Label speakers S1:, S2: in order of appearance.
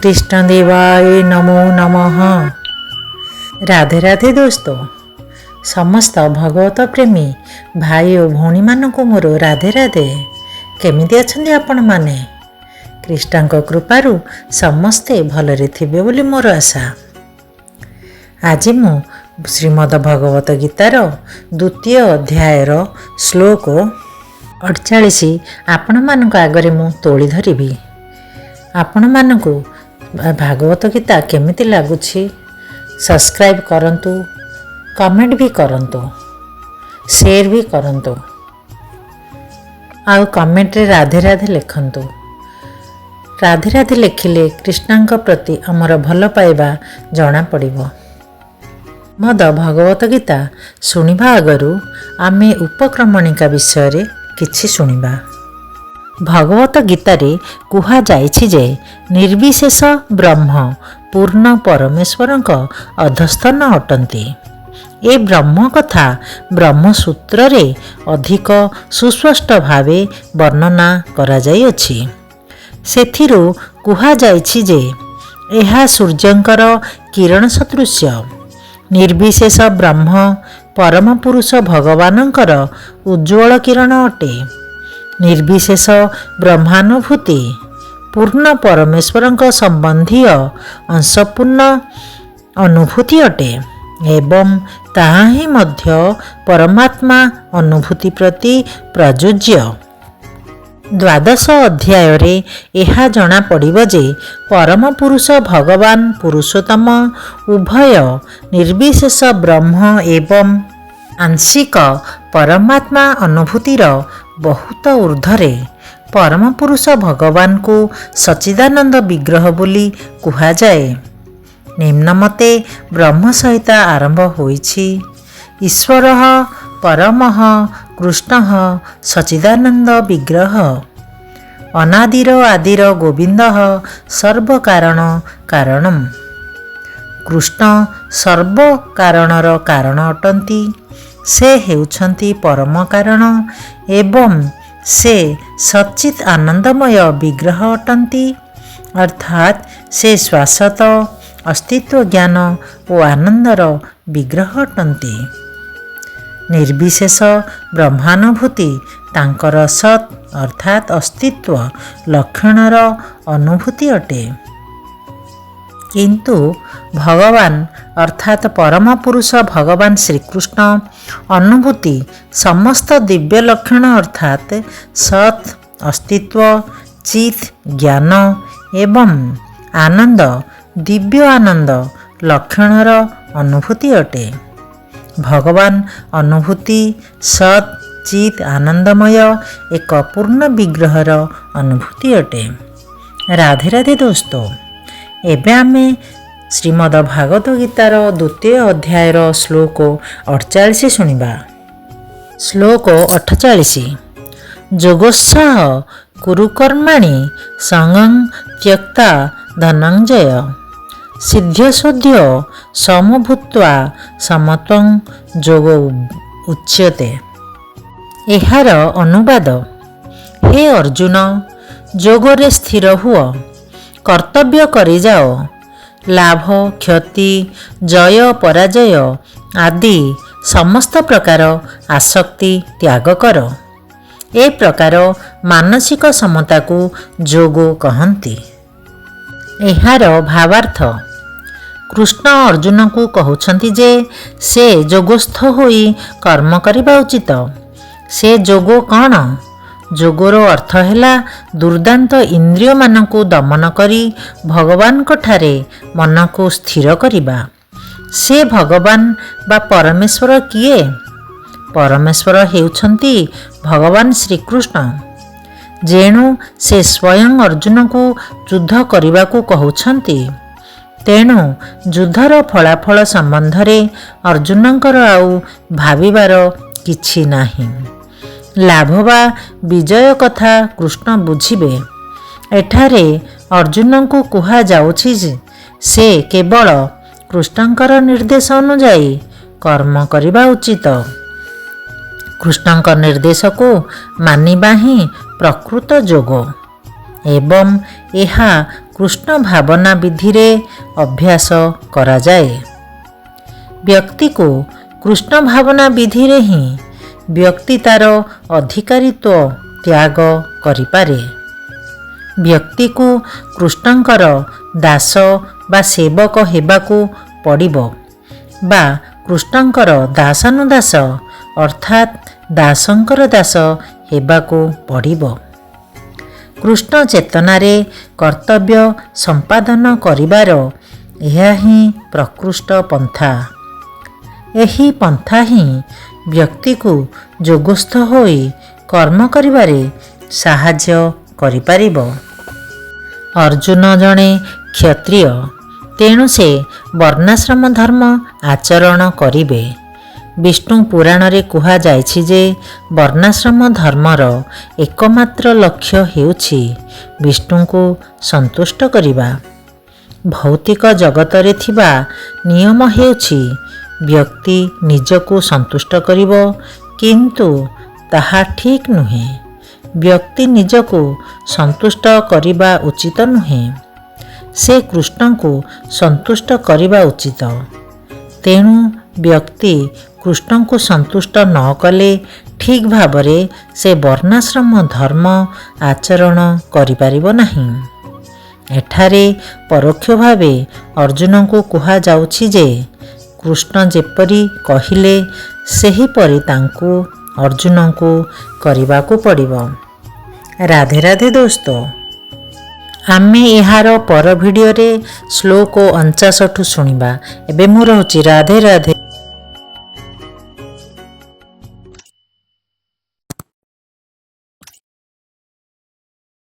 S1: कृष्णदेवाय नमो नमः। राधे राधे दोस्तों, समस्त भगवत प्रेमी भाई और भौणी मानक मोर राधे राधे। केमिति अछंती आपण माने? कृष्णक कृपारु समस्ते भलरे थिबे बोली मोर आशा। आज मु श्रीमद् भगवत गीतार द्वितीय अध्यायर श्लोक 48 आपण मानक आगरे मु तोली धरिबी। आपण मानकु भागवत गीता केमिति लागुछि सब्सक्राइब करंतु, कमेंट भी करंतु, शेयर भी करंतु, आउ कमेंट रे राधे राधे लिखंतु। राधे राधे लिखिले कृष्णଙ୍କ प्रति हमर भल पाइबा जणा पड़िबो। मद भगवत गीता शुणिबा आगरु आमे उपक्रमणिका विषय रे किछि शुणिबा। भगवत गीतारे कुहा जाइछि जे निर्विशेष ब्रह्म पूर्ण परमेश्वरଙ୍କ अधस्थन अटंती। ए ब्रह्म कथा ब्रह्मसूत्र रे अधिक सुस्पष्ट भावे वर्णना करा जाइअछि। सेथिरु कुहा जाइछि जे एहा सूर्यंकर किरण सदृश्य निर्विशेष ब्रह्म परम पुरुष भगवानंकर उज्ज्वल किरण अटे। निर्विशेष ब्रह्मानुभूति पूर्ण परमेश्वरଙ୍କ संबंधीय अंशपूर्ण अनुभूति अटे एवं ताहा ही मध्य परमात्मा अनुभूति प्रति प्रयोज्य। द्वादश अध्याय रे एहा जणा पड़िबो जे परम पुरुष भगवान पुरुषोत्तम उभय निर्विशेष ब्रह्म एवं आंशिक परमात्मा अनुभूतिर बहुत ऊर्ध्वरे परम पुरुष भगवान को सच्चिदानंद विग्रह बोली कुहा जाए। निम्नमते ब्रह्म सहित आरंभ होइछि। ईश्वर परमः कृष्णः सच्चिदानंद विग्रह अनादिर आदिर गोविंदः सर्व कारण कारणम। कृष्ण सर्व कारणर कारण अटंती। से हेउछंती परम कारण एवं से सच्चित आनंदमय विग्रह अटंती, अर्थात से शाश्वत अस्तित्व ज्ञान और आनंदर विग्रह अटंती। निर्विशेष ब्रह्मानुभूति तांकर सत् अर्थात अस्तित्व लक्षणर अनुभूति अटे। किंतु भगवान अर्थात परम पुरुष भगवान श्रीकृष्ण अनुभूति समस्त दिव्य लक्षण अर्थात सत् अस्तित्व चित् ज्ञान एवं आनंद दिव्य आनंद लक्षणर अनुभूति अटे। भगवान अनुभूति सत् चित् आनंदमय एक पूर्ण विग्रहर अनुभूति अटे। राधे राधे दोस्तों, एबे आमे श्रीमद् भागवत गीतार द्वितीय अध्यायर श्लोक 48 शुणिबा। श्लोक 48 जोगोत्साह कुरुकर्माणि संगं त्यक्ता धनंजय सिद्ध्यसोध्य समभूत्वा समत्वं जोग उच्यते। एहार अनुवाद, हे अर्जुन जोगरे स्थिर हुओ, कर्तव्य करि जाओ, लाभ क्षति जय पराजय आदि समस्त प्रकार आसक्ति त्याग कर। ए प्रकार मानसिक समता को जोग कहंती। एहार भावार्थ, कृष्ण अर्जुन को कहउछंती जे से जोगस्थ होई कर्म करिबा उचित। से जोग कौन? जोगोर अर्थ हैला दुर्दांत इंद्रिय मान को दमन करी भगवान को ठारे मन को स्थिर करिबा। से भगवान बा परमेश्वर किए? परमेश्वर हेउछंती भगवान श्रीकृष्ण। जेणु से स्वयं अर्जुन को युद्ध करने को कहउछंती। तेणु युद्धर फलाफल संबंध रे अर्जुनंकर आउ भाविबार किछि नाही। लाभ बा विजय कथा कृष्ण बुझिबे। एठारे अर्जुन को कुहा जाउछि से केवल कृष्णंकर निर्देश अनुଯାୟୀ कर्म करिबा उचित। कृष्णंक निर्देश को मानिबा ही प्रकृत जोग एवं ଏହା କୃଷ୍ଣ ଭାବନା ବିଧିରେ ଅଭ୍ୟାସ କରାଯାଏ। ବ୍ୟକ୍ତିକୁ କୃଷ୍ଣ ଭାବନା ବିଧିରେ ହିଁ ବ୍ୟକ୍ତି ତା'ର ଅଧିକାରିତ୍ୱ ତ୍ୟାଗ କରିପାରେ। ବ୍ୟକ୍ତିକୁ କୃଷ୍ଣଙ୍କର ଦାସ ବା ସେବକ ହେବାକୁ ପଡ଼ିବ ବା କୃଷ୍ଣଙ୍କର ଦାସାନୁଦାସ ଅର୍ଥାତ୍ ଦାସଙ୍କର ଦାସ ହେବାକୁ ପଡ଼ିବ। କୃଷ୍ଣ ଚେତନାରେ କର୍ତ୍ତବ୍ୟ ସମ୍ପାଦନ କରିବାର ଏହା ହିଁ ପ୍ରକୃଷ୍ଟ ପନ୍ଥା। ଏହି ପନ୍ଥା ହିଁ ବ୍ୟକ୍ତିକୁ ଯୋଗସ୍ଥ ହୋଇ କର୍ମ କରିବାରେ ସାହାଯ୍ୟ କରିପାରିବ। ଅର୍ଜୁନ ଜଣେ କ୍ଷତ୍ରିୟ, ତେଣୁ ସେ ବର୍ଣ୍ଣାଶ୍ରମ ଧର୍ମ ଆଚରଣ କରିବେ। ବିଷ୍ଣୁ ପୁରାଣରେ କୁହାଯାଇଛି ଯେ ବର୍ଣ୍ଣାଶ୍ରମ ଧର୍ମର ଏକମାତ୍ର ଲକ୍ଷ୍ୟ ହେଉଛି ବିଷ୍ଣୁଙ୍କୁ ସନ୍ତୁଷ୍ଟ କରିବା। ଭୌତିକ ଜଗତରେ ଥିବା ନିୟମ ହେଉଛି ବ୍ୟକ୍ତି ନିଜକୁ ସନ୍ତୁଷ୍ଟ କରିବ, କିନ୍ତୁ ତାହା ଠିକ୍ ନୁହେଁ। ବ୍ୟକ୍ତି ନିଜକୁ ସନ୍ତୁଷ୍ଟ କରିବା ଉଚିତ ନୁହେଁ, ସେ କୃଷ୍ଣଙ୍କୁ ସନ୍ତୁଷ୍ଟ କରିବା ଉଚିତ। ତେଣୁ ବ୍ୟକ୍ତି କୃଷ୍ଣଙ୍କୁ ସନ୍ତୁଷ୍ଟ ନ କଲେ ଠିକ୍ ଭାବରେ ସେ ବର୍ଣ୍ଣାଶ୍ରମ ଧର୍ମ ଆଚରଣ କରିପାରିବ ନାହିଁ। ଏଠାରେ ପରୋକ୍ଷ ଭାବେ ଅର୍ଜୁନଙ୍କୁ କୁହାଯାଉଛି ଯେ କୃଷ୍ଣ ଯେପରି କହିଲେ ସେହିପରି ତାଙ୍କୁ ଅର୍ଜୁନଙ୍କୁ କରିବାକୁ ପଡ଼ିବ। ରାଧେ ରାଧେ ଦୋସ୍ତ, ଆମେ ଏହାର ପର ଭିଡ଼ିଓରେ ଶ୍ଲୋକ 49 ଶୁଣିବା। ଏବେ ମୁଁ ରହୁଛି। ରାଧେ ରାଧେ।